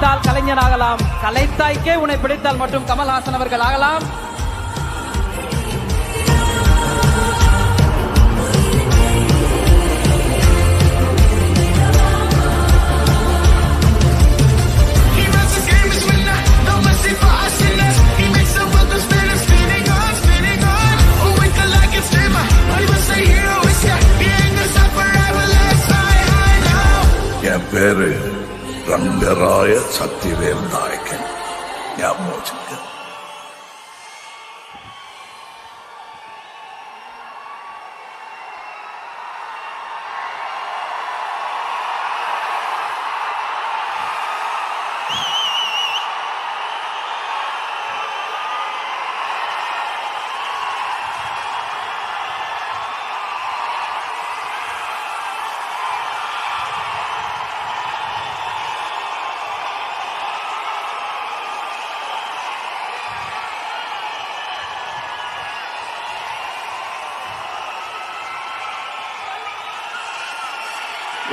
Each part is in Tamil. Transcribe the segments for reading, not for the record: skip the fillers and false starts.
பிடித்தால் கலைஞர் ஆகலாம், கலைத்தாய்க்கே உன்னை பிடித்தால் மட்டும் கமல்ஹாசன் அவர்கள் ஆகலாம். என் பேரு ரங்கராய சக்திவேல் நாயக்கன். ஞாபகம் வச்சுக்க.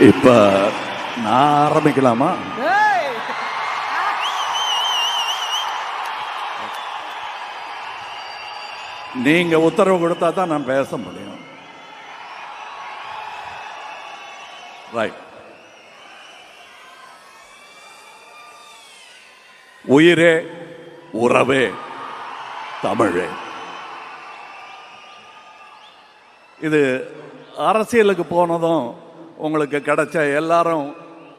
இப்ப நான் ஆரம்பிக்கலாமா? நீங்க உத்தரவு கொடுத்தா தான் நான் பேச முடியும். ரைட். உயிரே உறவே தமிழே. இது அரசியலுக்கு போனதும் உங்களுக்கு கிடைச்ச எல்லாரும்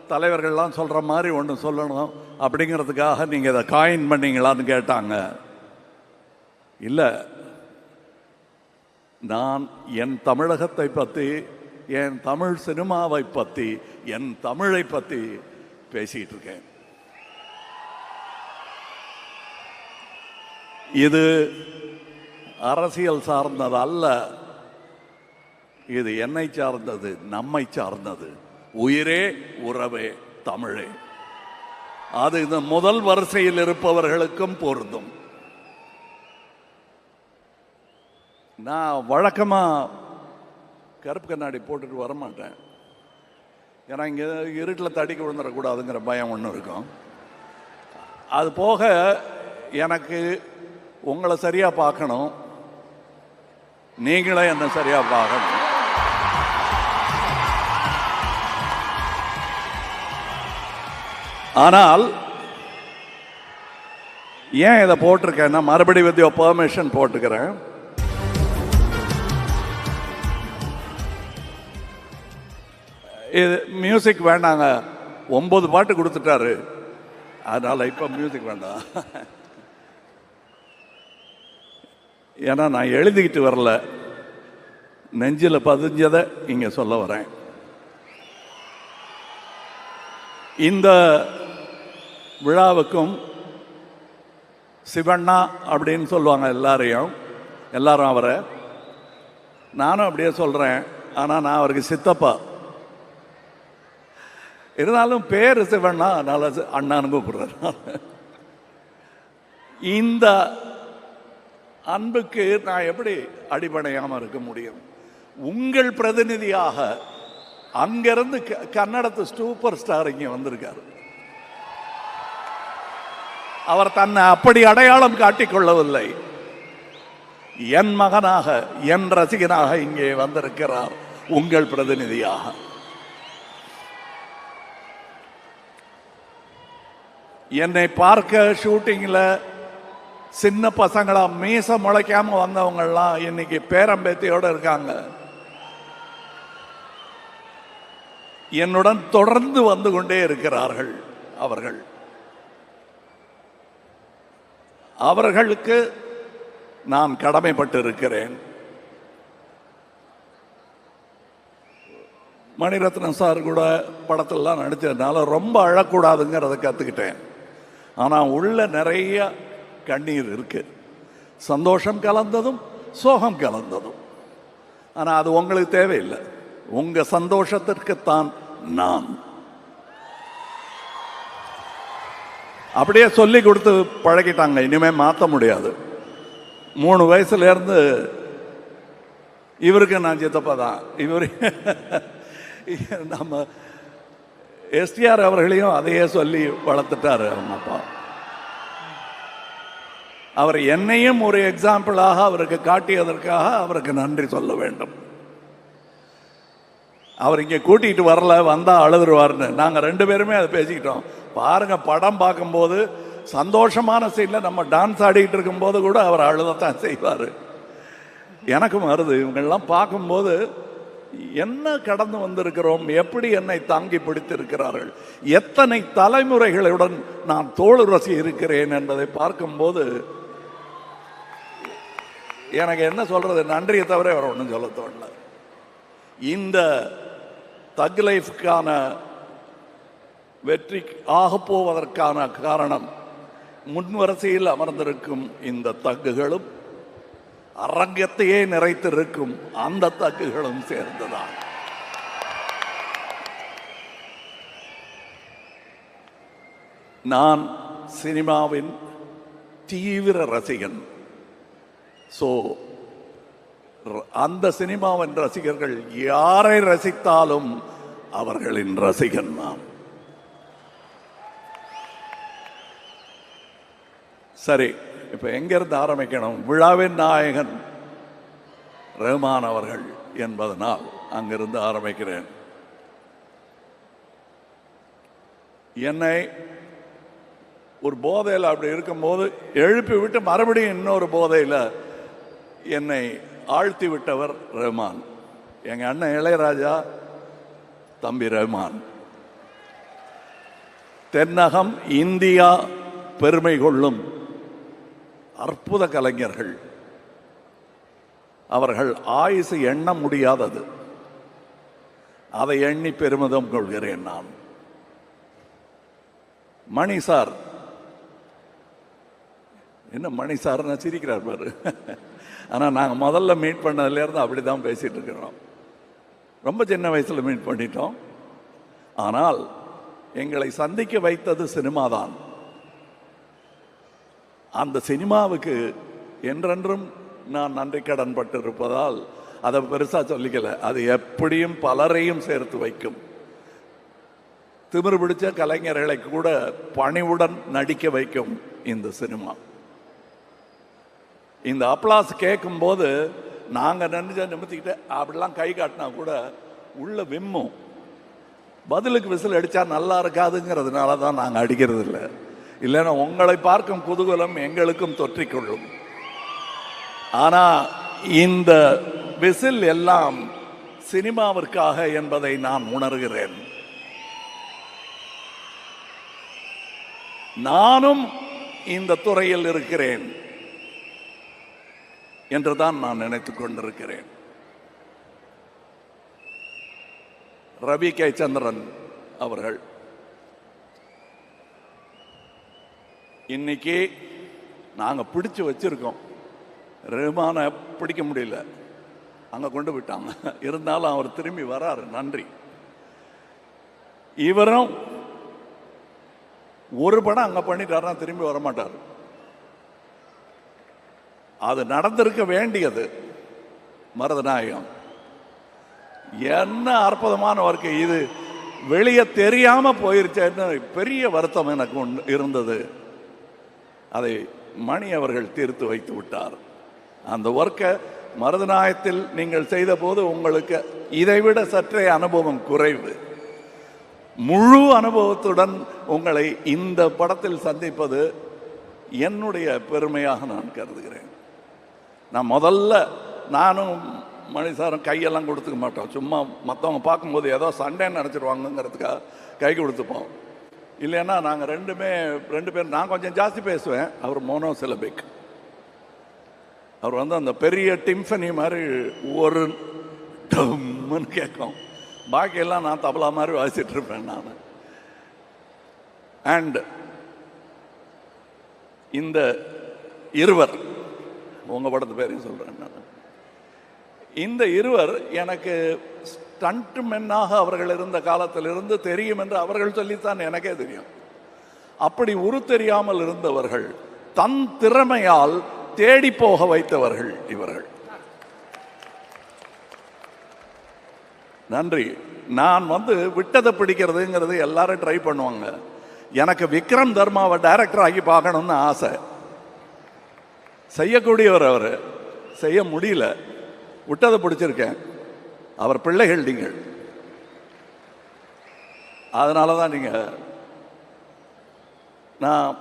தலைவர்கள்லாம் சொல்கிற மாதிரி ஒன்று சொல்லணும் அப்படிங்கிறதுக்காக நீங்கள் இதை காயின் பண்ணீங்களான்னு கேட்டாங்க. இல்லை, நான் என் தமிழகத்தை பற்றி, என் தமிழ் சினிமாவை பற்றி, என் தமிழை பற்றி பேசிகிட்டு இருக்கேன். இது அரசியல் சார்ந்தது அல்ல, இது என்னை சார்ந்தது, நம்மை சார்ந்தது. உயிரே உறவே தமிழே. அது இந்த முதல் வரிசையில் இருப்பவர்களுக்கும் பொருந்தும். நான் வழக்கமா கருப்பு கண்ணாடி போட்டுட்டு வரமாட்டேன். ஏன்னா இங்கே இருட்டில் தடிக்க விழுந்துடக்கூடாதுங்கிற பயம் ஒன்று இருக்கும். அது போக எனக்கு உங்களை சரியா பார்க்கணும், நீங்களே என்ன சரியா பார்க்கணும். ஆனால் ஏன் இதை போட்டிருக்கேன்னா, மறுபடியும் வித் யுவர் பெர்மிஷன் போட்டுக்கிறேன். இது மியூசிக் வேண்டாங்க, 9 பாட்டு கொடுத்துட்டாரு, அதனால இப்ப மியூசிக் வேண்டாம். ஏன்னா நான் எழுதிக்கிட்டு வரல, நெஞ்சில் பதிஞ்சதை இங்க சொல்ல வரேன். இந்த விழாவுக்கும் சிவண்ணா அப்படின்னு சொல்லுவாங்க எல்லாரும் அவரை. நானும் அப்படியே சொல்றேன், ஆனா நான் அவருக்கு சித்தப்பா. இருந்தாலும் பேரு சிவண்ணா, அதனால அண்ணான்னு கூப்பிடுறேன். இந்த அன்புக்கு நான் எப்படி அடிபடையாம இருக்க முடியும்? உங்கள் பிரதிநிதியாக அங்கிருந்து கன்னடத்து சூப்பர் ஸ்டார் இங்க வந்திருக்காரு. அவர் தன்னை அப்படி அடையாளம் காட்டிக் கொள்ளவில்லை. என் மகனாக, என் ரசிகனாக இங்கே வந்திருக்கிறார், உங்கள் பிரதிநிதியாக. என்னை பார்க்க ஷூட்டிங்ல சின்ன பசங்களா மீச முளைக்காம வந்தவங்கெல்லாம் இன்னைக்கு பேரம்பேத்தியோட இருக்காங்க. என்னுடன் தொடர்ந்து வந்து கொண்டே இருக்கிறார்கள். அவர்களுக்கு நான் கடமைப்பட்டு இருக்கிறேன். மணிரத்னம் சார் கூட படத்திலாம் நடிச்சதுனால ரொம்ப அழக்கூடாதுங்கிறத கற்றுக்கிட்டேன். ஆனால் உள்ள நிறைய கண்ணீர் இருக்கு, சந்தோஷம் கலந்ததும் சோகம் கலந்ததும். ஆனால் அது உங்களுக்கு தேவையில்லை, உங்க சந்தோஷத்திற்குத்தான் நான். அப்படியே சொல்லி கொடுத்து பழகிட்டாங்க, இனிமே மாற்ற முடியாது. 3 வயசுல இருந்து இவருக்கு நான் சித்தப்பா தான். இவரு நம்ம எஸ்டிஆர் அவர்களையும் அதையே சொல்லி வளர்த்துட்டாரு அவங்க அப்பா. அவர் என்னையும் ஒரு எக்ஸாம்பிளாக அவருக்கு காட்டியதற்காக அவருக்கு நன்றி சொல்ல வேண்டும். அவர் இங்கே கூட்டிகிட்டு வரல, வந்தால் அழுதுருவார்னு நாங்கள் 2 பேருமே அதை பேசிக்கிட்டோம். பாருங்க, படம் பார்க்கும்போது சந்தோஷமான சீனில் நம்ம டான்ஸ் ஆடிக்கிட்டு இருக்கும்போது கூட அவர் அழுதத்தான் செய்வார். எனக்கும் வருது, இவங்கெல்லாம் பார்க்கும்போது என்ன கடந்து வந்திருக்கிறோம், எப்படி என்னை தாங்கி பிடித்திருக்கிறார்கள், எத்தனை தலைமுறைகளுடன் நான் தோளுரசி இருக்கிறேன் என்பதை பார்க்கும்போது எனக்கு என்ன சொல்றது, நன்றியை தவிர அவர் ஒன்றும் சொல்ல தோணல. இந்த தக் லைஃப்கான வெற்றி ஆகப்போவதற்கான காரணம் முன்வரிசையில் அமர்ந்திருக்கும் இந்த தக்குகளும் அரங்கத்தையே நிறைத்திருக்கும் அந்த தக்குகளும் சேர்ந்துதான். நான் சினிமாவின் தீவிர ரசிகன். ஸோ அந்த சினிமாவின் ரசிகர்கள் யாரை ரசித்தாலும் அவர்களின் ரசிகன் நான். சரி, இப்ப எங்கிருந்து ஆரம்பிக்கணும்? விழாவின் நாயகன் ரஹ்மான் அவர்கள் என்பதனால் அங்கிருந்து ஆரம்பிக்கிறேன். என்னை ஒரு போதையில் அப்படி இருக்கும்போது எழுப்பி விட்டு மறுபடியும் இன்னொரு போதையில் என்னை ஆழ்த்தி விட்டவர் ரஹ்மான். எங்க அண்ணன் இளையராஜா, தம்பி ரஹ்மான். தென்னகம் இந்தியா பெருமை கொள்ளும் அற்புத கலைஞர்கள். அவர்கள் ஆயுசு எண்ண முடியாதது. அதை எண்ணி பெருமிதம் கொள்கிறேன் நான். மணி சார், என்ன மணி சார்னு சிரிக்கிறார் பாரு. ஆனால் நாங்கள் முதல்ல மீட் பண்ணதுலேருந்து அப்படி தான் பேசிட்டு இருக்கிறோம். ரொம்ப சின்ன வயசில் மீட் பண்ணிட்டோம். ஆனால் எங்களை சந்திக்க வைத்தது சினிமா தான். அந்த சினிமாவுக்கு என்றென்றும் நான் நன்றி கடன் பட்டிருப்பதால் அதை பெருசாக சொல்லிக்கல. அது எப்படியும் பலரையும் சேர்த்து வைக்கும். திமிரு பிடிச்ச கலைஞர்களை கூட பணிவுடன் நடிக்க வைக்கும் இந்த சினிமா. இந்த அப்ளாஸ் கேட்கும் போது நாங்கள் நிமித்திக்கிட்டு அப்படிலாம் கை காட்டினா கூட உள்ள விம்மும். பதிலுக்கு விசில் அடித்தா நல்லா இருக்காதுங்கிறதுனால தான் நாங்கள் அடிக்கிறது இல்லை. இல்லைன்னா உங்களை பார்க்கும் குதூகலம் எங்களுக்கும் தொற்றிக்கொள்ளும். ஆனால் இந்த விசில் எல்லாம் சினிமாவிற்காக என்பதை நான் உணர்கிறேன். நானும் இந்த துறையில் இருக்கிறேன் என்றுதான் நான் நினைத்துக் கொண்டிருக்கிறேன். ரவி கே சந்திரன் அவர்கள் இன்னைக்கு நாங்கள் பிடிச்சு வச்சிருக்கோம். ரஹ்மானை பிடிக்க முடியல, அங்கே கொண்டு விட்டாங்க. இருந்தாலும் அவர் திரும்பி வராரு, நன்றி. இவரும் ஒரு படம் அங்கே பண்ணிட்டாருன்னா திரும்பி வரமாட்டார். அது நடந்திருக்க வேண்டியது. மருதநாயகம் என்ன அற்புதமான வாழ்க்கை இது. வெளியே தெரியாம போயிருச்சேன்னு பெரிய வருத்தம் எனக்கு இருந்தது. அதை மணி அவர்கள் தீர்த்து வைத்து விட்டார். அந்த ஒர்க்கை மருதநாயகத்தில் நீங்கள் செய்த போது உங்களுக்கு இதைவிட சற்றே அனுபவம் குறைவு. முழு அனுபவத்துடன் உங்களை இந்த படத்தில் சந்திப்பது என்னுடைய பெருமையாக நான் கருதுகிறேன். நான் முதல்ல நானும் மணிசாரும் கையெல்லாம் கொடுத்துக்க மாட்டோம். சும்மா மற்றவங்க பார்க்கும்போது ஏதோ சண்டைன்னு நினச்சிடுவாங்கங்கிறதுக்காக கை கொடுத்துப்போம். இல்லைன்னா நாங்கள் ரெண்டு பேர் நான் கொஞ்சம் ஜாஸ்தி பேசுவேன், அவர் மோனோசிலபிக். அவர் அந்த பெரிய டிம்ஃபனி மாதிரி ஒரு டம்முன்னு கேட்கும். பாக்கியெல்லாம் நான் தபலா மாதிரி வாசிட்டு இருப்பேன் நான். அண்ட் இந்த இருவர், உங்க படத்து பேரையும் சொல்றேன் நான். இந்த இருவர் எனக்கு ஸ்டண்ட் மென்னாக அவர்கள் இருந்த காலத்திலிருந்து தெரியும் என்று அவர்கள் சொல்லித்தான் எனக்கே தெரியும். அப்படி உரு தெரியாமல் இருந்தவர்கள் தன் திறமையால் தேடி போக வைத்தவர்கள் இவர்கள். நன்றி. நான் விட்டதை பிடிக்கிறதுங்கிறது எல்லாரும் ட்ரை பண்ணுவாங்க. எனக்கு விக்ரம் தர்மாவை டைரக்டர் ஆகி பார்க்கணும்னு ஆசை. செய்யக்கூடியவர் அவர், செய்ய முடியல. விட்டதை பிடிச்சிருக்கேன். அவர் பிள்ளைகள் நீங்கள். அதனால தான் நீங்கள், நான்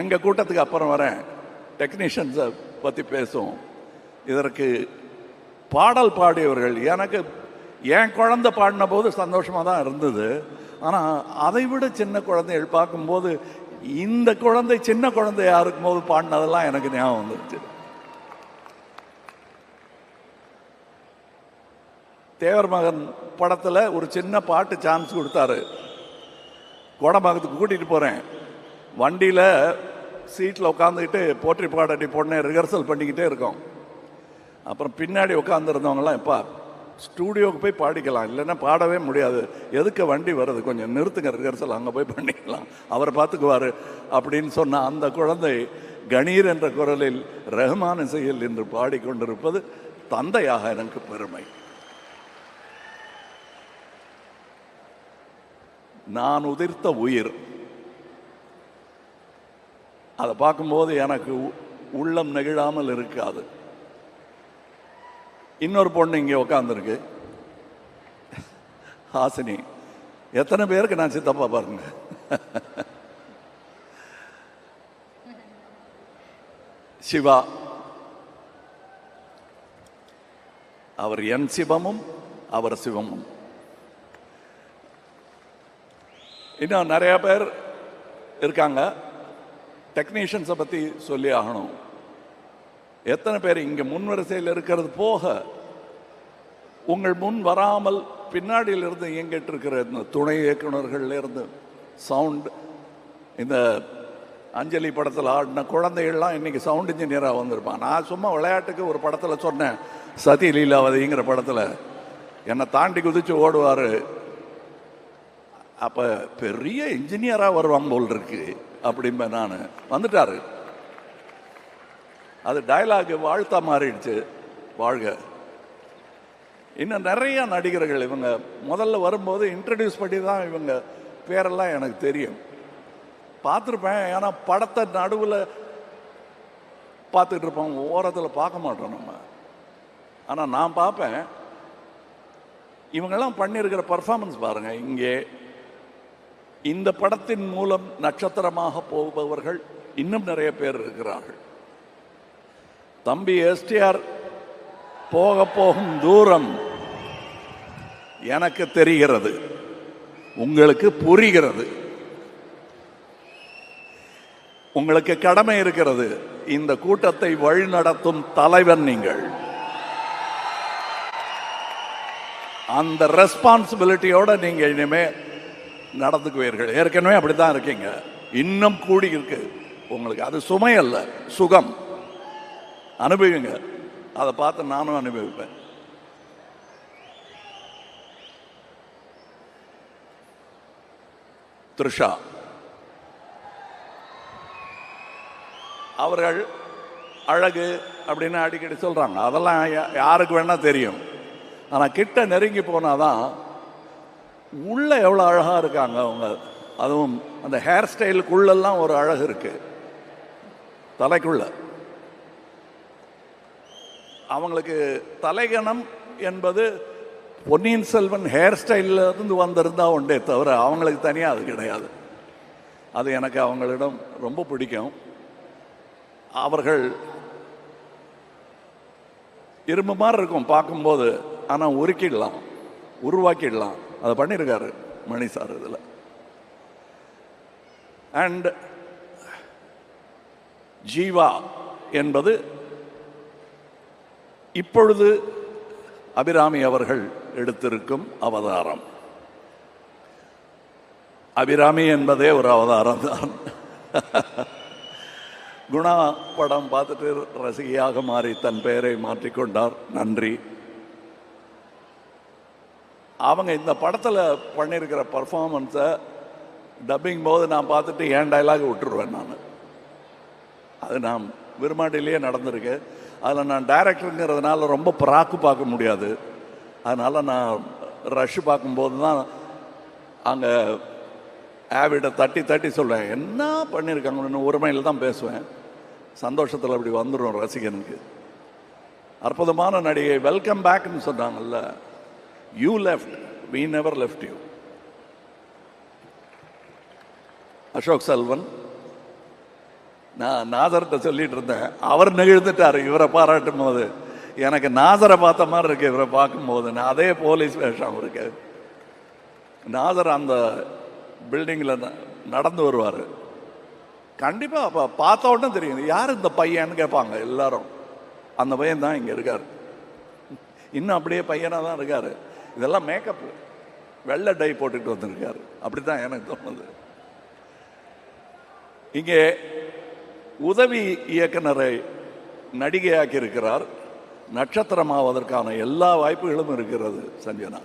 எங்கள் கூட்டத்துக்கு அப்புறம் வரேன், டெக்னீஷியன்ஸை பற்றி பேசுவோம். இதற்கு பாடல் பாடியவர்கள், எனக்கு என் குழந்தை பாடின போது சந்தோஷமாக தான் இருந்தது. ஆனால் அதை விட சின்ன குழந்தைகள் பார்க்கும்போது, இந்த குழந்தை சின்ன குழந்தையா இருக்கும்போது பாடினதெல்லாம் எனக்கு ஞாபகம் வந்துருச்சு. தேவர் மகன் படத்தில் ஒரு சின்ன பாட்டு சான்ஸ் கொடுத்தாரு. கோடம்பாக்கத்துக்கு கூட்டிகிட்டு போகிறேன். வண்டியில் சீட்டில் உட்காந்துக்கிட்டு போற்றி பாடட்டி பொண்ணை ரிஹர்சல் பண்ணிக்கிட்டே இருக்கோம். அப்புறம் பின்னாடி உட்காந்துருந்தவங்களாம், எப்பா ஸ்டூடியோவுக்கு போய் பாடிக்கலாம், இல்லைன்னா பாடவே முடியாது, எதுக்கு வண்டி வருது, கொஞ்சம் நிறுத்துங்க, ரிஹர்சல் அங்கே போய் பண்ணிக்கலாம், அவரை பார்த்துக்குவார் அப்படின்னு சொன்ன அந்த குழந்தை கணீர் என்ற குரலில் ரஹ்மான் இசையில் என்று பாடிக்கொண்டிருப்பது தந்தையாக எனக்கு பெருமை. நான் உதிர்த்த உயிர், அதை பார்க்கும்போது எனக்கு உள்ளம் நெகிழாமல் இருக்காது. இன்னொரு பொண்ணு இங்கே உட்காந்துருக்கு, ஹாசினி. எத்தனை பேருக்கு நான் சித்தப்பா பாருங்க. சிவா, அவர் என் சிவமும் அவர் சிவமும். இன்னும் நிறைய பேர் இருக்காங்க. டெக்னீஷியன்ஸை பற்றி சொல்லி ஆகணும். எத்தனை பேர் இங்கே முன்வரிசையில் இருக்கிறது போக, உங்கள் முன் வராமல் பின்னாடியிலிருந்து இயங்கிட்டு இருக்கிற இந்த துணை இயக்குநர்கள்லேருந்து சவுண்ட், இந்த அஞ்சலி படத்தில் ஆடின குழந்தைகள்லாம் இன்னைக்கு சவுண்ட் இன்ஜினியராக வந்திருப்பான். நான் சும்மா விளையாட்டுக்கு ஒரு படத்தில் சொன்னேன், சதி லீலாவதிங்கிற படத்தில் என்னை தாண்டி குதிச்சு ஓடுவார். அப்போ பெரிய இன்ஜினியராக வருவாங்க போல் இருக்கு அப்படிம்ப. நான் வந்துட்டாரு. அது டயலாக் வாழ்த்தா மாறிடுச்சு. வாழ்க. இன்னும் நிறைய நடிகர்கள் இவங்க முதல்ல வரும்போது இன்ட்ரடியூஸ் பண்ணி தான் இவங்க பேரெல்லாம் எனக்கு தெரியும், பார்த்துருப்பேன். ஏன்னா படத்தை நடுவில் பார்த்துட்டு இருப்போம், ஓரத்தில் பார்க்க மாட்டோம் நம்ம. ஆனால் நான் பார்ப்பேன், இவங்கெல்லாம் பண்ணியிருக்கிற பர்ஃபார்மன்ஸ் பாருங்க. இங்கே இந்த படத்தின் மூலம் நட்சத்திரமாக போபவர்கள் இன்னும் நிறைய பேர் இருக்கிறார்கள். தம்பி எஸ்டிஆர் போக போகும் தூரம் எனக்கு தெரிகிறது, உங்களுக்கு புரிகிறது. உங்களுக்கு கடமை இருக்கிறது. இந்த கூட்டத்தை வழிநடத்தும் தலைவன் நீங்கள். அந்த ரெஸ்பான்சிபிலிட்டியோட நீங்க இனிமே நடந்துக்குவீர்கள். ஏற்கனவே அப்படித்தான் இருக்கீங்க, இன்னும் கூடி இருக்கு உங்களுக்கு. அது சுமை அல்ல, சுகம். அனுபவிங்க. அதை பார்த்து நானும் அனுபவிப்பேன். த்ரிஷா அவர்கள் அழகு அப்படின்னு அடிக்கடி சொல்றாங்க. அதெல்லாம் யாருக்கு வேணா தெரியும். ஆனா கிட்ட நெருங்கி போனாதான் உள்ள எவ்வளவு அழகா இருக்காங்க அவங்க. அதுவும் அந்த ஹேர் ஸ்டைலுக்குள்ளெல்லாம் ஒரு அழகு இருக்கு, தலைக்குள்ள. அவங்களுக்கு தலைகணம் என்பது பொன்னியின் செல்வன் ஹேர் ஸ்டைல்ல இருந்து வந்திருந்தா உண்டே தவிர அவங்களுக்கு தனியாக அது கிடையாது. அது எனக்கு அவங்களிடம் ரொம்ப பிடிக்கும். அவர்கள் இரும்பு மாதிரி இருக்கும் பார்க்கும்போது, ஆனால் உருக்கிடலாம், உருவாக்கிடலாம். அதை பண்ணியிருக்காரு மணி சார் இதில். அண்ட் ஜீவா என்பது இப்பொழுது அபிராமி அவர்கள் எடுத்திருக்கும் அவதாரம். அபிராமி என்பதே ஒரு அவதாரம் தான். குணா படம் பார்த்துட்டு ரசிகையாக மாறி தன் பெயரை மாற்றிக்கொண்டார். நன்றி. அவங்க இந்த படத்தில் பண்ணியிருக்கிற பர்ஃபார்மன்ஸை டப்பிங் போது நான் பார்த்துட்டு ஏன் டைலாக் விட்டுருவேன். அது நான் விரும்மாண்டிலேயே நடந்திருக்கு. அதில் நான் டைரக்டருங்கிறதுனால ரொம்ப பிராக்கு பார்க்க முடியாது. அதனால் நான் ரஷ் பார்க்கும்போது தான் அங்கே ஆவிட தட்டி தட்டி சொல்லுவேன், என்ன பண்ணியிருக்காங்கன்னு ஒரு மையில் தான் பேசுவேன். சந்தோஷத்தில் அப்படி வந்துடும் ரசிகனுக்கு. அற்புதமான நடிகை, வெல்கம் பேக்னு சொன்னாங்கல்ல. You left, we never left you. Ashok Selvan, நான் நாசர்கிட்ட சொல்லிட்டு இருந்தேன், அவர் நெகிழ்ந்துட்டார் இவரை பாராட்டும் போது. எனக்கு நாசரை பார்த்த மாதிரி இருக்கு இவரை பார்க்கும்போது. நான் அதே போலீஸ் வேஷம் இருக்கு. நாசர் அந்த பில்டிங்கில் நடந்து வருவார். கண்டிப்பாக அப்போ பார்த்த உடனே தெரியும் யார் இந்த பையன்னு கேட்பாங்க எல்லாரும். அந்த பையன் தான் இங்கே இருக்கார். இன்னும் அப்படியே பையனாக தான் இருக்கார். இதெல்லாம் மேக்கப், வெள்ளை டை போட்டுட்டு வந்திருக்காரு. அப்படி தான் எனக்கு தோணுது. இங்கே உதவி இயக்குனரை நடிகையாக்கி இருக்கிறார். நட்சத்திரமாவதற்கான எல்லா வாய்ப்புகளும் இருக்கிறது சஞ்சனா.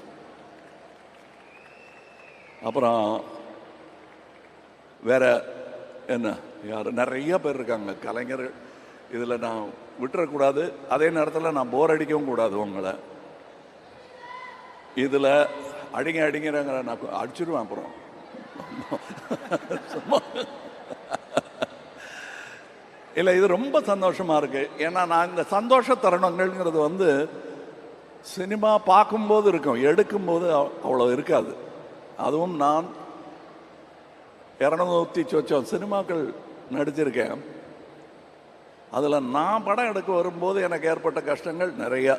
அப்புறம் வேற என்ன, யார் நிறைய பேர் இருக்காங்க கலைஞர்கள். இதில் நான் விட்டுறக்கூடாது, அதே நேரத்தில் நான் போர் அடிக்கவும் கூடாது உங்களை. இதில் அடிங்கிறங்கிற நான் அடிச்சிருவேன். அப்புறம் இல்லை, இது ரொம்ப சந்தோஷமாக இருக்குது. ஏன்னா நான் இந்த சந்தோஷ தருணங்கள்ங்கிறது சினிமா பார்க்கும்போது இருக்கும், எடுக்கும்போது அவ்வளோ இருக்காது. அதுவும் நான் 200 சொச்சம் சினிமாக்கள் நடிச்சிருக்கேன். அதில் நான் படம் எடுக்க வரும்போது எனக்கு ஏற்பட்ட கஷ்டங்கள் நிறையா.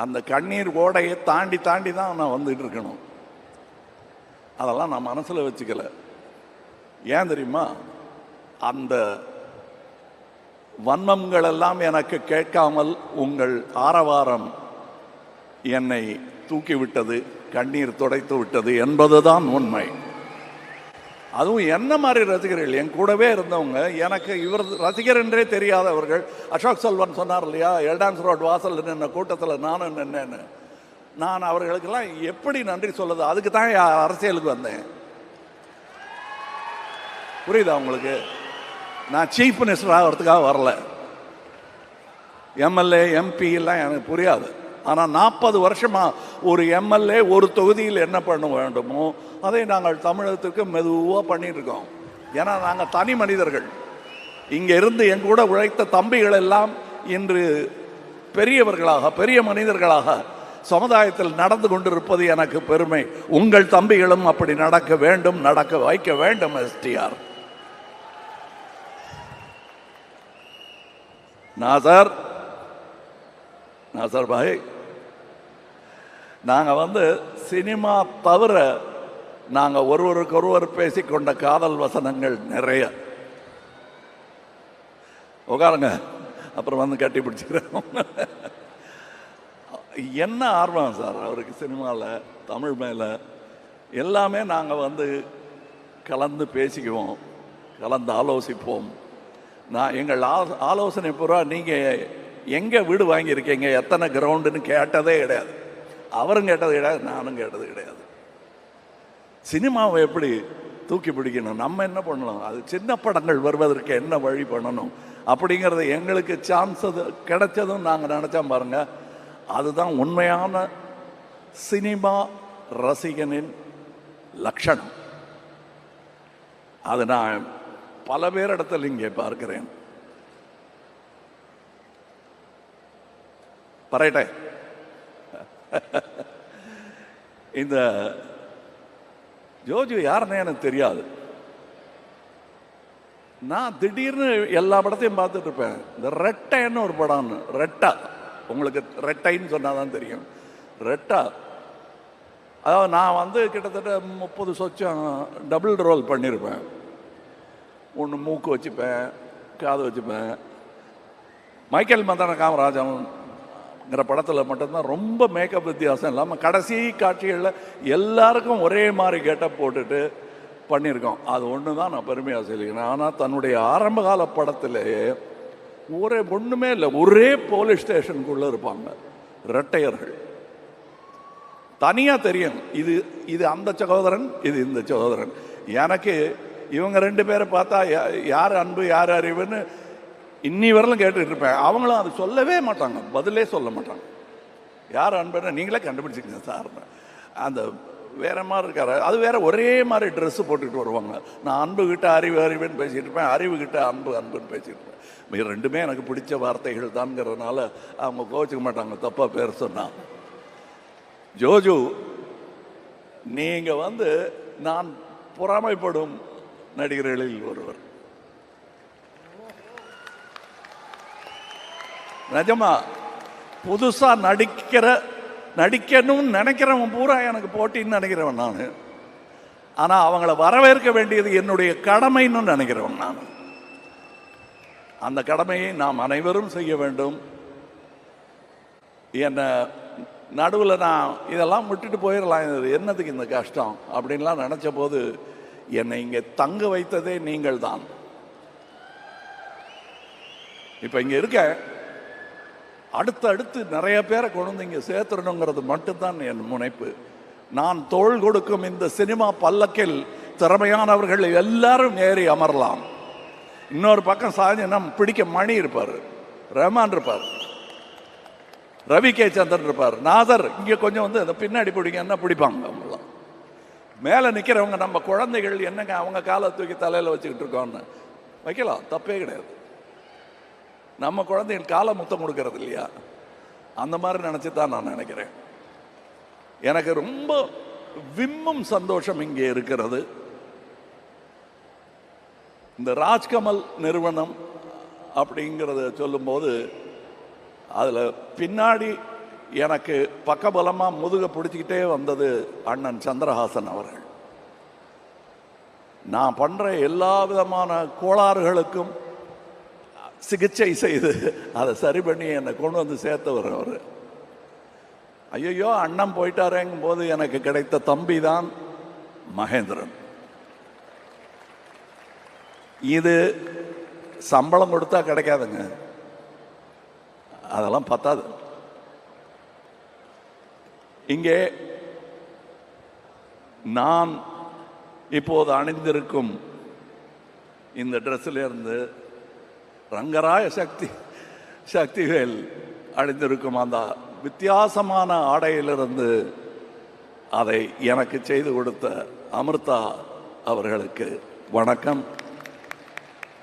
அந்த கண்ணீர் ஓடையை தாண்டி தாண்டி தான் நான் வந்துட்டு இருக்கணும். அதெல்லாம் நான் மனசில் வச்சுக்கல. ஏன் தெரியுமா? அந்த வன்மங்கள் எல்லாம் எனக்கு கேட்காமல் உங்கள் ஆரவாரம் என்னை தூக்கிவிட்டது, கண்ணீர் துடைத்து விட்டது என்பதுதான் உண்மை. அதுவும் என்ன மாதிரி ரசிகர்கள், என் கூடவே இருந்தவங்க, எனக்கு இவர் ரசிகர் என்றே தெரியாதவர்கள். அசோக் செல்வன் சொன்னார் இல்லையா, எல்டான்ஸ் ரோட் வாசல் நின்ன கூட்டத்தில் நானும் நின்னேன்னு. நான் அவர்களுக்கெல்லாம் எப்படி நன்றி சொல்லுது? அதுக்கு தான் அரசியலுக்கு வந்தேன். புரியுதா உங்களுக்கு? நான் சீஃப் மினிஸ்டர் ஆகிறதுக்காக வரல. எம்எல்ஏ எம்பி எல்லாம் எனக்கு புரியாது. ஆனால் 40 வருஷமா ஒரு எம்எல்ஏ ஒரு தொகுதியில் என்ன பண்ண வேண்டுமோ அதை நாங்கள் தமிழகத்துக்கு மெதுவாக பண்ணிட்டு இருக்கோம். ஏன்னா நாங்கள் தனி மனிதர்கள். இங்கே இருந்து என் கூட உழைத்த தம்பிகள் எல்லாம் இன்று பெரியவர்களாக, பெரிய மனிதர்களாக சமுதாயத்தில் நடந்து கொண்டிருப்பது எனக்கு பெருமை. உங்கள் தம்பிகளும் அப்படி நடக்க வேண்டும், நடக்க வைக்க வேண்டும். எஸ்டிஆர் நாசர் பாய், நாங்கள் சினிமா தவிர நாங்கள் ஒருவருக்கொருவர் பேசிக்கொண்ட காதல் வசனங்கள் நிறைய. உட்காருங்க, அப்புறம் கட்டி பிடிச்சிக்கிறோம். என்ன ஆர்வம் சார் அவருக்கு சினிமாவில், தமிழ் மேலே எல்லாமே. நாங்கள் கலந்து பேசிக்குவோம், கலந்து ஆலோசிப்போம். நான் எங்கள் ஆலோசனை பூரா நீங்கள் எங்கே வீடு வாங்கியிருக்கீங்க, எத்தனை கிரவுண்டுன்னு கேட்டதே கிடையாது. அவரும் கேட்டது கிடையாது, நானும் கேட்டது கிடையாது. சினிமாவை எப்படி தூக்கி பிடிக்கணும், நம்ம என்ன பண்ணணும், அது சின்ன படங்கள் வருவதற்கு என்ன வழி பண்ணணும் அப்படிங்கிறது எங்களுக்கு சான்ஸ் கிடைச்சதும் நாங்கள் நினச்சோம் பாருங்க. அதுதான் உண்மையான சினிமா ரசிகனின் லட்சணம். அது நான் பல பேரிடத்தில் இங்கே பார்க்கிறேன். பரைட்டே இந்த ஜோஜு யாருன்னு எனக்கு தெரியாது. நான் திடீர்னு எல்லா படத்தையும் பார்த்துட்டு இருப்பேன். இந்த ரெட்டைன்னு ஒரு படம், ரெட்டா, உங்களுக்கு ரெட்டைன்னு சொன்னாதான் தெரியும். ரெட்டா, அதாவது நான் கிட்டத்தட்ட 30 சொச்சம் டபுள் ரோல் பண்ணியிருப்பேன். ஒன்று மூக்கு வச்சுப்பேன், காது வச்சுப்பேன். மைக்கேல் மதன காமராஜன்ங்கிற படத்தில் மட்டும்தான் ரொம்ப மேக்கப் வித்தியாசம் இல்லாமல் கடைசி காட்சிகளில் எல்லாருக்கும் ஒரே மாதிரி கெட்டப் போட்டுட்டு பண்ணியிருக்கோம். அது ஒன்று தான் நான் பெருமையாக சொல்லிக்கிறேன். ஆனால் தன்னுடைய ஆரம்பகால படத்திலேயே ஒன்றுமே இல்லை, ஒரே போலீஸ் ஸ்டேஷனுக்குள்ளே இருப்பாங்க ரெட்டையர்கள். தனியாக தெரியும், இது அந்த சகோதரன், இது இந்த சகோதரன். எனக்கு இவங்க 2 பேரை பார்த்தா யார் அன்பு யார் அறிவுன்னு இன்னி வரலும் கேட்டுட்டு இருப்பேன். அவங்களும் அது சொல்லவே மாட்டாங்க, பதிலே சொல்ல மாட்டாங்க. யார் அன்புன்னு நீங்களே கண்டுபிடிச்சிக்கங்க சார். அந்த வேற மாதிரி இருக்காரு, அது வேற ஒரே மாதிரி ட்ரெஸ்ஸு போட்டுக்கிட்டு வருவாங்க. நான் அன்பு கிட்ட அறிவு அறிவுன்னு பேசிகிட்டு இருப்பேன், அறிவு கிட்ட அன்பு அன்புன்னு பேசிகிட்டு இருப்பேன். ரெண்டுமே எனக்கு பிடிச்ச வார்த்தைகள் தான்ங்கிறதுனால அவங்க கோச்சிக்க மாட்டாங்க தப்பா பேர் சொன்னா. ஜோஜு, நீங்க நான் பொறாமைப்படும் நடிகர்களில் ஒருவர். நிஜமா புதுசா நடிக்கணும்னு நினைக்கிறவன் பூரா எனக்கு போட்டின்னு நினைக்கிறவன் நான். ஆனா அவங்கள வரவேற்க வேண்டியது என்னுடைய கடமைன்னு நினைக்கிறவன் நான். அந்த கடமையை நாம் அனைவரும் செய்ய வேண்டும். என்ன நடுவில் நான் இதெல்லாம் விட்டுட்டு போயிடலாம், என்னதுக்கு இந்த கஷ்டம் அப்படின்லாம் நினைச்ச போது என்னை இங்கே தங்க வைத்ததே நீங்கள் தான். இப்போ இங்கே இருக்க அடுத்து நிறைய பேரை கொண்டு இங்கே சேர்த்துடணுங்கிறது மட்டும்தான் என் முனைப்பு. நான் தோள் கொடுக்கும் இந்த சினிமா பல்லக்கில் திறமையானவர்கள் எல்லாரும் ஏறி அமரலாம். இன்னொரு பக்கம் சாஞ்சனா பிடிக்க மணி இருப்பார், ரஹ்மான் இருப்பார், ரவி கே சந்திரன் இருப்பார், நாதர் இங்கே கொஞ்சம் அந்த பின்னாடி பிடிங்கன்னா பிடிப்பாங்க. அவங்களாம் மேலே நிற்கிறவங்க நம்ம குழந்தைகள் என்னங்க அவங்க காலை தூக்கி தலையில் வச்சுக்கிட்டு இருக்கோன்னு வைக்கலாம், தப்பே கிடையாது. நம்ம குழந்தைகள் காலை முத்தம் கொடுக்கறது இல்லையா, அந்த மாதிரி நினச்சி தான் நான் நினைக்கிறேன். எனக்கு ரொம்ப விம்மும் சந்தோஷம் இங்கே இருக்கிறது. இந்த ராஜ்கமல் நிறுவனம் அப்படிங்கிறத சொல்லும்போது அதில் பின்னாடி எனக்கு பக்கபலமாக முதுக பிடிச்சிக்கிட்டே வந்தது அண்ணன் சந்திரஹாசன் அவர்கள். நான் பண்ணுற எல்லா விதமான கோளாறுகளுக்கும் சிகிச்சை செய்து அதை சரி பண்ணி என்னை கொண்டு வந்து சேர்த்தவர் அவர். ஐயோ அண்ணன் போயிட்டாரேங்கும் போது எனக்கு கிடைத்த தம்பி தான் மகேந்திரன். இது சம்பளம் கொடுத்தா கிடைக்காதுங்க, அதெல்லாம் பத்தாது. இங்கே நான் இப்போது அணிந்திருக்கும் இந்த ட்ரெஸ்ஸில் இருந்து ரங்கராய சக்திவேல் அணிந்திருக்கும் அந்த வித்தியாசமான ஆடையிலிருந்து அதை எனக்கு செய்து கொடுத்த அமிர்தா அவர்களுக்கு வணக்கம்,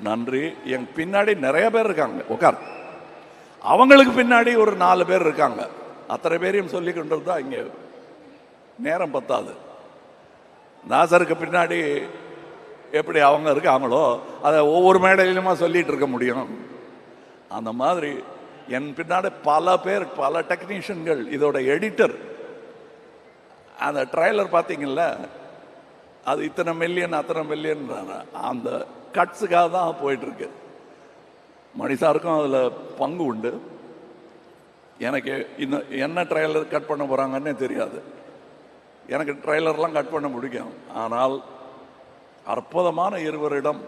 நன்றி. என் பின்னாடி நிறைய பேர் இருக்காங்க, உட்கார். அவங்களுக்கு பின்னாடி ஒரு 4 பேர் இருக்காங்க. அத்தனை பேரையும் சொல்லி கொண்டு தான் இங்கே நேரம் பத்தாது. நாசருக்கு பின்னாடி எப்படி அவங்க இருக்காங்களோ அதை ஒவ்வொரு மேடையிலுமா சொல்லிட்டு இருக்க முடியும். அந்த மாதிரி என் பின்னாடி பல பேர், பல டெக்னீஷியன்கள், இதோட எடிட்டர். அந்த ட்ரைலர் பார்த்தீங்கல்ல, அது இத்தனை மில்லியன் அத்தனை மில்லியன் அந்த கட்ஸுக்காக தான் போயிட்டுருக்கு. மணிசாருக்கும் அதில் பங்கு உண்டு. எனக்கு இன்னும் என்ன ட்ரைலர் கட் பண்ண போகிறாங்கன்னே தெரியாது. எனக்கு ட்ரைலர்லாம் கட் பண்ண பிடிக்கும். ஆனால் அற்புதமான இருவரிடம்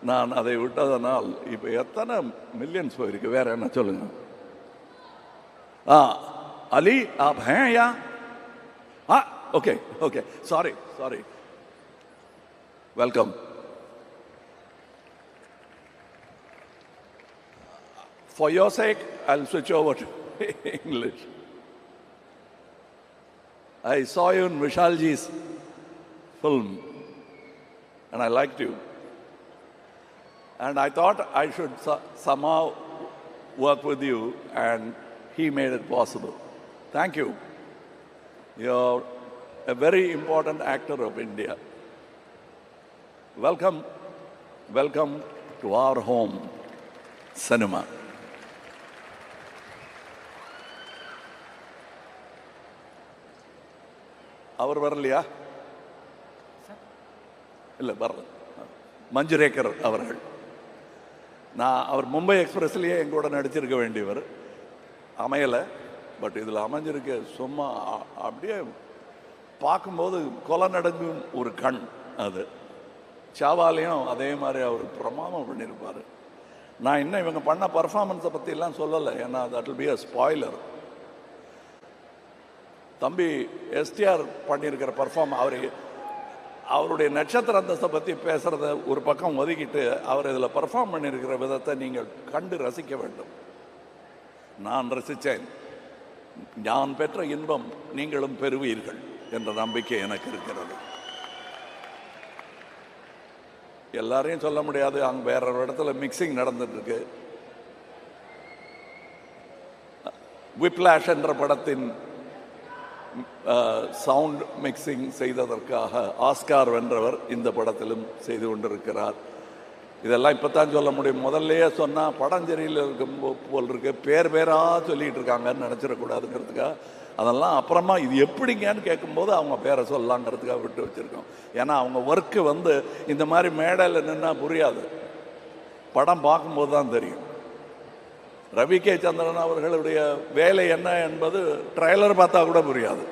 நான் அதை விட்டதனால் இப்போ எத்தனை மில்லியன்ஸ் போயிருக்கு. வேற என்ன சொல்லுங்க? அலி ஆப் ஹே யா? Okay okay, sorry welcome. For your sake, I'll switch over to English. I saw you in Vishalji's film and I liked you. And I thought I should somehow work with you, and he made it possible. Thank you. You're a very important actor of India. Welcome to our home, cinema. அவர் வரலையா? இல்லை வரல. மஞ்சுரேக்கர் அவர்கள். அவர் மும்பை எக்ஸ்பிரஸ்லேயே எங்கூட நடிச்சிருக்க வேண்டியவர், அமையலை. பட் இதில் அமைஞ்சிருக்க சும்மா அப்படியே பார்க்கும்போது கொலை நடங்கும் ஒரு கண். அது சாவாலையும் அதே மாதிரி அவர் பிரமாதம் பண்ணியிருப்பார். நான் இன்னும் இவங்க பண்ண பர்ஃபார்மன்ஸை பற்றிலாம் சொல்லலை, ஏன்னா that will be a spoiler. தம்பி எஸ்டிஆர் பண்ணியிருக்கிற அவருடைய நட்சத்திர அந்தஸ்தை பற்றி பேசுகிறத ஒரு பக்கம் ஒதுக்கிட்டு அவர் இதில் பர்ஃபார்ம் பண்ணியிருக்கிற விதத்தை நீங்கள் கண்டு ரசிக்க வேண்டும். நான் ரசித்தேன். நான் பெற்ற இன்பம் நீங்களும் பெறுவீர்கள் என்ற நம்பிக்கை எனக்கு இருக்கிறது. எல்லாரையும் சொல்ல முடியாது, அங்கே வேற ஒரு இடத்துல மிக்சிங் நடந்துட்டு இருக்கு. விப்ளாஷ் என்ற படத்தின் சவுண்ட் மிக்சிங் செய்ததற்காக ஆஸ்கார் வென்றவர் இந்த படத்திலும் செய்து கொண்டிருக்கிறார். இதெல்லாம் இப்போ தான் சொல்ல முடியும். முதல்லையே சொன்னால் படம் சரியில் இருக்கும் போல் இருக்கு, பேராக சொல்லிகிட்டு இருக்காங்கன்னு நினச்சிடக்கூடாதுங்கிறதுக்காக அதெல்லாம் அப்புறமா இது எப்படிங்கன்னு கேட்கும்போது அவங்க பேரை சொல்லலாங்கிறதுக்காக விட்டு வச்சுருக்கோம். ஏன்னா அவங்க ஒர்க்கு இந்த மாதிரி மேடையில் நின்னா புரியாது, படம் பார்க்கும்போது தான் தெரியும். ரவி கே சந்திரன் அவர்களுடைய வேலை என்ன என்பது ட்ரெய்லர் பார்த்தா கூட புரியாது.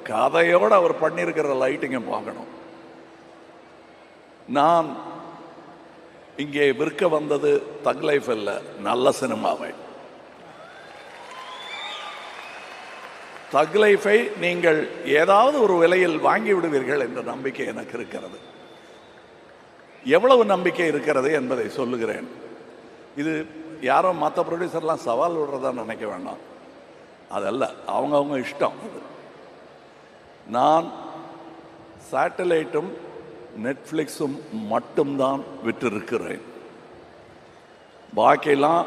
கதையோடு அவர் பண்ணியிருக்கிற லைட்டிங்கை பார்க்கணும். நான் இங்கே விற்க வந்தது தக் லைஃப் அல்ல, நல்ல சினிமாவை. தக் லைஃபை நீங்கள் ஏதாவது ஒரு விலையில் வாங்கி விடுவீர்கள் என்ற நம்பிக்கை எனக்கு இருக்கிறது. எவ்வளவு நம்பிக்கை இருக்கிறது என்பதை சொல்லுகிறேன். இது யாரோ மற்ற ப்ரொடியூசர்லாம் சவால் விடுறதா நினைக்க வேண்டாம், அதல்ல, அவங்கவுங்க இஷ்டம். அது நான் சேட்டலைட்டும் நெட்ஃப்ளிக்ஸும் மட்டும்தான் விற்றிருக்கிறேன். பாக்கியெல்லாம்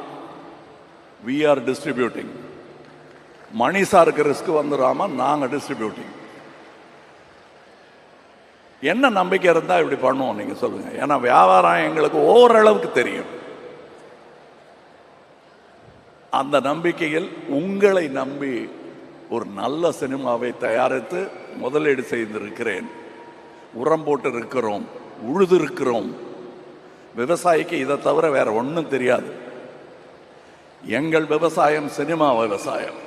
வி ஆர் டிஸ்ட்ரிபியூட்டிங். மணி சாருக்கு ரிஸ்க் வந்துடாம நாங்கள் டிஸ்ட்ரிபியூட்டிங். என்ன நம்பிக்கை இருந்தால் இப்படி பண்ணுவோம் நீங்கள் சொல்லுங்க. ஏன்னா வியாபாரம் எங்களுக்கு ஓரளவுக்கு தெரியும். அந்த நம்பிக்கையில் உங்களை நம்பி ஒரு நல்ல சினிமாவை தயாரித்து முதலீடு செய்திருக்கிறேன். உரம் போட்டு இருக்கிறோம், உழுது இருக்கிறோம். விவசாயிக்கு இதை தவிர வேற ஒன்றும் தெரியாது. எங்கள் விவசாயம் சினிமா விவசாயம்.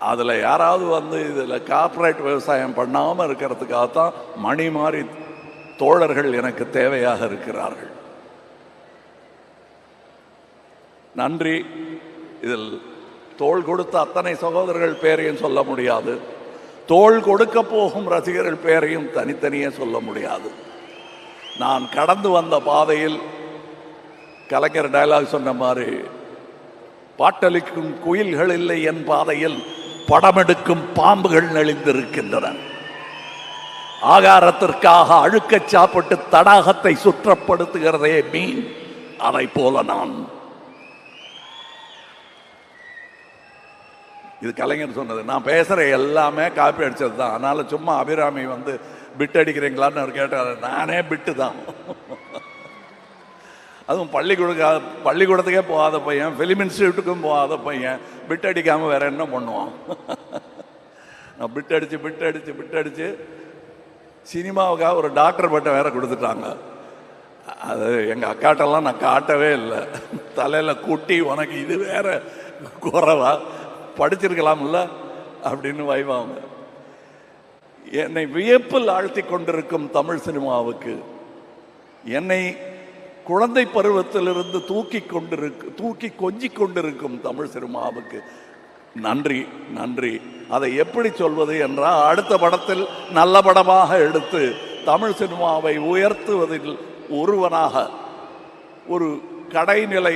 அதில் யாராவது இதில் கார்ப்பரேட் விவசாயம் பண்ணாமல் இருக்கிறதுக்காகத்தான் மணி மாறி தோழர்கள் எனக்கு தேவையாக இருக்கிறார்கள். நன்றி. இதில் தோள் கொடுத்த அத்தனை சகோதரர்கள் பேரையும் சொல்ல முடியாது, தோள் கொடுக்க போகும் ரசிகர்கள் பேரையும் தனித்தனியே சொல்ல முடியாது. நான் கடந்து வந்த பாதையில் கலைஞர் டயலாக் சொன்ன மாதிரி, பாட்டளிக்கும் குயில்கள் இல்லை என் பாதையில், படமெடுக்கும் பாம்புகள் நெளிந்திருக்கின்றன. ஆகாரத்திற்காக அழுக்கச் சாப்பிட்டு தடாகத்தை சுற்றப்படுத்துகிறதே மீன், அதை போல நான். இது கலைஞர் சொன்னது. நான் பேசுகிற எல்லாமே காப்பி அடித்தது தான். அதனால சும்மா அபிராமி பிட் அடிக்கிறீங்களான்னு கேட்டார். நானே பிட்டு தான். அதுவும் பள்ளிக்கூடத்துக்கே போகாத பையன், ஃபிலிம் இன்ஸ்டியூட்டுக்கும் போகாத பையன் பிட் அடிக்காமல் வேற என்ன பண்ணுவான்? நான் பிட் அடித்து சினிமாவுக்காக ஒரு டாக்டர் பட்டம் வேற கொடுத்துட்டாங்க. அது எங்கள் அக்காட்டெல்லாம் நான் காட்டவே இல்லை. தலையில் கூட்டி, உனக்கு இது வேற குறைவா, படிச்சிருக்கலாம்ல அப்படின்னு வைவாங்க. என்னை வியப்பில் ஆழ்த்தி கொண்டிருக்கும் தமிழ் சினிமாவுக்கு, என்னை குழந்தை பருவத்திலிருந்து தூக்கி கொஞ்சிக் கொண்டிருக்கும் தமிழ் சினிமாவுக்கு நன்றி, நன்றி. அதை எப்படி சொல்வது என்றால், அடுத்த படத்தில் நல்ல படமாக எடுத்து தமிழ் சினிமாவை உயர்த்துவதில் ஒருவனாக, ஒரு கடைநிலை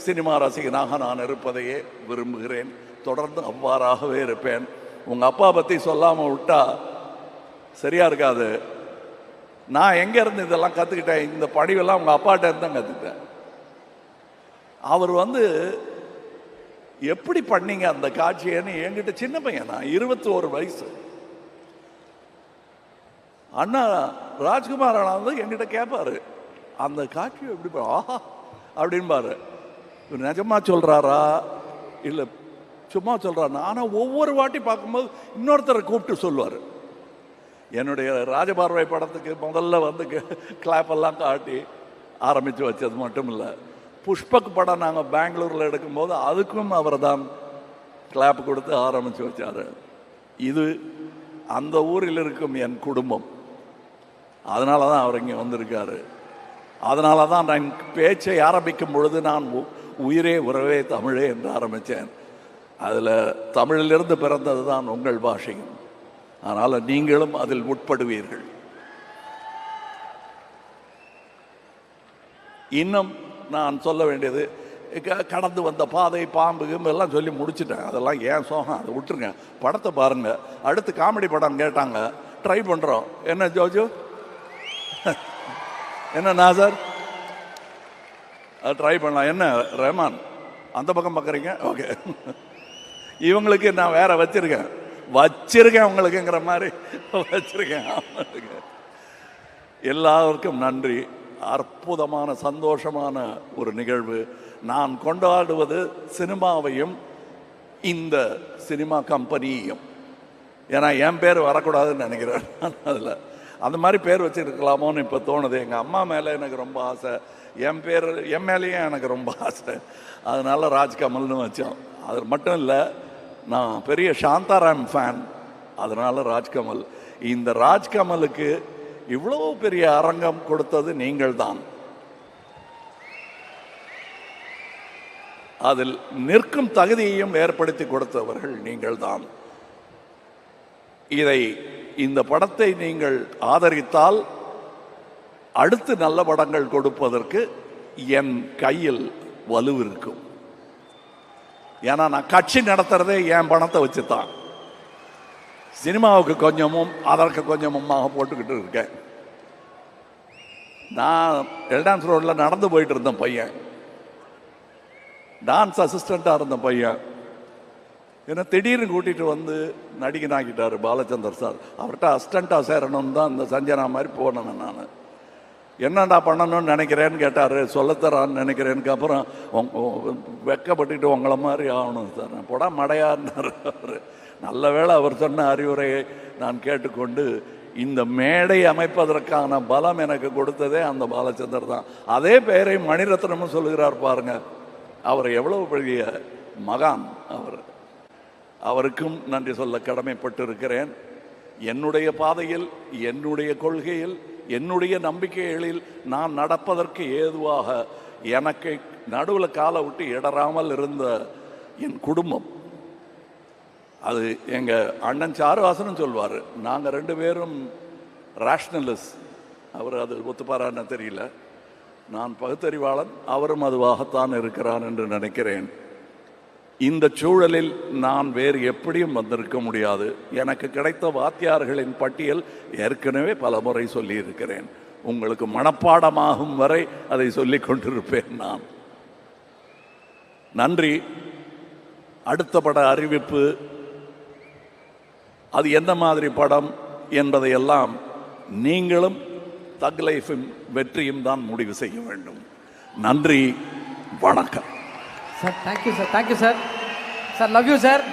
சினிமா ரசிகனாக நான் இருப்பதையே விரும்புகிறேன். தொடர்ந்து அவ்வாறாகவே இருப்பேன். உங்கள் அப்பா பற்றி சொல்லாமல் விட்டா சரியா இருக்காது. நான் எங்கேருந்து இதெல்லாம் கற்றுக்கிட்டேன்? இந்த படிவெல்லாம் உங்கள் அப்பாட்ட இருந்து தான் கற்றுக்கிட்டேன். அவர் எப்படி பண்ணீங்க அந்த காட்சியன்னு என்கிட்ட, சின்ன பையன் நான், 21 வயசு. அண்ணா ராஜ்குமார் அண்ணா என்கிட்ட கேட்பாரு, அந்த காட்சியை எப்படி ஆஹா அப்படின்பாரு. நிஜமா சொல்கிறாரா இல்லை சும்மா சொல்கிறாரு? ஆனால் ஒவ்வொரு வாட்டி பார்க்கும்போது இன்னொருத்தரை கூப்பிட்டு சொல்லுவார். என்னுடைய ராஜபார்வை படத்துக்கு முதல்ல கிளாப்பெல்லாம் காட்டி ஆரம்பித்து வச்சது மட்டும் இல்லை, புஷ்பக் படம் நாங்கள் பெங்களூரில் எடுக்கும்போது அதுக்கும் அவர் தான் கிளாப் கொடுத்து ஆரம்பித்து வச்சார். இது அந்த ஊரில் இருக்கும் என் குடும்பம். அதனால தான் அவர் இங்கே வந்திருக்காரு. அதனால தான் நான் பேச்சை ஆரம்பிக்கும் பொழுது நான் உயிரே உறவே தமிழே என்று ஆரம்பித்தேன். அதில் தமிழிலிருந்து பிறந்தது தான் உங்கள் பாஷையும். அதனால் நீங்களும் அதில் உட்படுவீர்கள். இன்னும் நான் சொல்ல வேண்டியது, கடந்து வந்த பாதை பாம்பு எல்லாம் சொல்லி முடிச்சுட்டேன். அதெல்லாம் ஏன் சோகம், அதை விட்டுருங்க. படத்தை பாருங்க. அடுத்து காமெடி படம் கேட்டாங்க, ட்ரை பண்ணுறோம். என்ன ஜோஜோ, என்ன நாசர், ட்ரை பண்ணலாம். என்ன ரஹ்மான், அந்த பக்கம் பார்க்குறீங்க? ஓகே, இவங்களுக்கு நான் வேற வச்சிருக்கேன் உங்களுக்குங்கிற மாதிரி வச்சிருக்கேன். எல்லாருக்கும் நன்றி. அற்புதமான சந்தோஷமான ஒரு நிகழ்வு. நான் கொண்டாடுவது சினிமாவையும் இந்த சினிமா கம்பெனியையும். ஏன்னா என் பேர் வரக்கூடாதுன்னு நினைக்கிறேன். அதில் அந்த மாதிரி பேர் வச்சுருக்கலாமோன்னு இப்போ தோணுது. எங்கள் அம்மா மேலே எனக்கு ரொம்ப ஆசை, என் மேலேயும் எனக்கு ரொம்ப ஆசை. அதனால ராஜ்கமல்னு வச்சோம். அது மட்டும் இல்லை, நான் பெரிய சாந்தாராம் ஃபேன், அதனால ராஜ்கமல். இந்த ராஜ்கமலுக்கு இவ்வளோ பெரிய அரங்கம் கொடுத்தது நீங்கள் தான். அதில் நிற்கும் தகுதியையும் ஏற்படுத்தி கொடுத்தவர்கள் நீங்கள் தான். இந்த படத்தை நீங்கள் ஆதரித்தால் அடுத்து நல்ல படங்கள் கொடுப்பதற்கு என் கையில் வலு இருக்கும். ஏன்னா நான் கட்சி நடத்துறதே என் பணத்தை வச்சுதான். சினிமாவுக்கு கொஞ்சமும் அதற்கு கொஞ்சமுமாக போட்டுக்கிட்டு இருக்கேன். நான் எல்டான்ஸ் ரோடில் நடந்து போயிட்டு இருந்தேன் பையன், டான்ஸ் அசிஸ்டண்ட்டாக இருந்த பையன். ஏன்னா திடீர்னு கூட்டிகிட்டு வந்து நடிகனாக்கிட்டார் பாலச்சந்தர் சார். அவர்கிட்ட அசிஸ்டண்ட்டாக சேரணும்னு தான் இந்த சஞ்சனா மாதிரி போனேன். நான் என்னடா பண்ணணும்னு நினைக்கிறேன்னு கேட்டார். சொல்லத்தரான்னு நினைக்கிறேனுக்கு அப்புறம் வெக்கப்பட்டுட்டு உங்களை மாதிரி ஆகணும் சார், போடா மடையாருன்னார் அவர். நல்ல வேளை அவர் சொன்ன அறிவுரையை நான் கேட்டுக்கொண்டு இந்த மேடை அமைப்பதற்கான பலம் எனக்கு கொடுத்ததே அந்த பாலச்சந்தர் தான். அதே பெயரை மணிரத்னமும் சொல்லுகிறார் பாருங்க. அவர் எவ்வளவு பெரிய மகான் அவர். அவருக்கும் நன்றி சொல்ல கடமைப்பட்டு இருக்கிறேன். என்னுடைய பாதையில், என்னுடைய கொள்கையில், என்னுடைய நம்பிக்கைகளில் நான் நடப்பதற்கு ஏதுவாக எனக்கு நடுவில் காலை விட்டு இடராமல் இருந்த என் குடும்பம். அது எங்கள் அண்ணன் சாருவாசனும் சொல்வார், நாங்கள் 2 பேரும் ரேஷ்னலிஸ்ட். அவர் அது ஒத்துப்பாரான்னு தெரியல. நான் பகுத்தறிவாளன், அவரும் அதுவாகத்தான் இருக்கிறான் என்று நினைக்கிறேன். இந்த சூழலில் நான் வேறு எப்படியும் வந்திருக்க முடியாது. எனக்கு கிடைத்த வாத்தியார்களின் பட்டியல் ஏற்கனவே பல முறை சொல்லியிருக்கிறேன். உங்களுக்கு மனப்பாடமாகும் வரை அதை சொல்லிக் கொண்டிருப்பேன் நான். நன்றி. அடுத்த பட அறிவிப்பு, அது என்ன மாதிரி படம் என்பதையெல்லாம் நீங்களும் தக் லைஃபும் வெற்றியும் தான் முடிவு செய்ய வேண்டும். நன்றி, வணக்கம் sir. Thank you sir, thank you sir. Sir love you sir.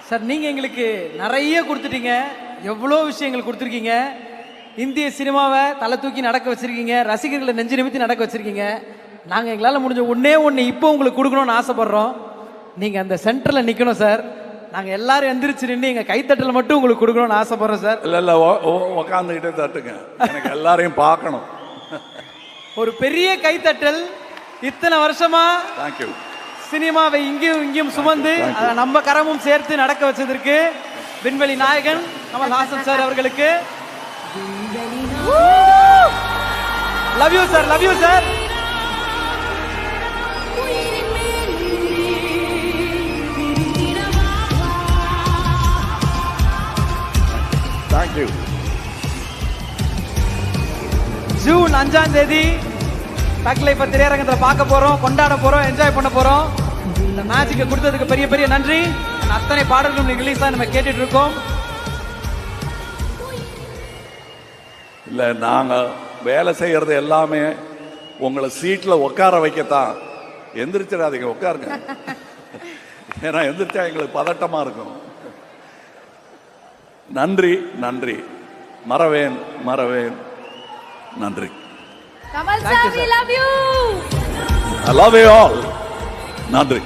Sir நீங்கள் எங்களுக்கு நிறைய கொடுத்துட்டீங்க, எவ்வளோ விஷயங்கள் கொடுத்துருக்கீங்க. இந்திய சினிமாவை தலை தூக்கி நடக்க வச்சுருக்கீங்க, ரசிகர்களை நெஞ்சு நிமித்தி நடக்க வச்சுருக்கீங்க. நாங்கள் எங்களால் முடிஞ்ச ஒன்று இப்போ உங்களுக்கு கொடுக்கணும்னு ஆசைப்பட்றோம். நீங்கள் அந்த சென்டரில் நிற்கணும் சார். நாங்கள் எல்லாரும் எந்திரிச்சு நின்று எங்கள் கைத்தட்டல் மட்டும் உங்களுக்கு கொடுக்கணும்னு ஆசைப்படுறோம் சார். இல்லை உக்காந்துக்கிட்டே தட்டுங்க, எனக்கு எல்லாரையும் பார்க்கணும். ஒரு பெரிய கைத்தட்டல். இத்தனை வருஷமா தேங்க்யூ சினிமாவை இங்கேயும் சுமந்து நம்ம கரமும் சேர்த்து நடக்க வச்சதற்கு விண்வெளி நாயகன் கமல்ஹாசன் சார் அவர்களுக்கு love you sir, love you sir. Thank you. June 5ஆம் தேதி தக் லைஃப் திரையரங்கத்தில் பார்க்க போறோம், கொண்டாட போறோம், என்ஜாய் பண்ண போறோம். இந்த மேட்சுக்கு கொடுத்ததுக்கு பெரிய பெரிய நன்றி. அத்தனை பாடல்களும் ரிலீஸ் தான் நம்ம கேட்டுட்டு இருக்கோம். இல்லை, நாங்கள் வேலை செய்கிறது எல்லாமே உங்களை சீட்டில் உட்கார வைக்கத்தான். எந்திரிச்சிடாதீங்க, உட்காருங்க. ஏன்னா எந்திரிச்சா எங்களுக்கு பதட்டமாக இருக்கும். நன்றி, நன்றி. மறவேன், நன்றி. Kamal sir, we love you. I love you all. நன்றி.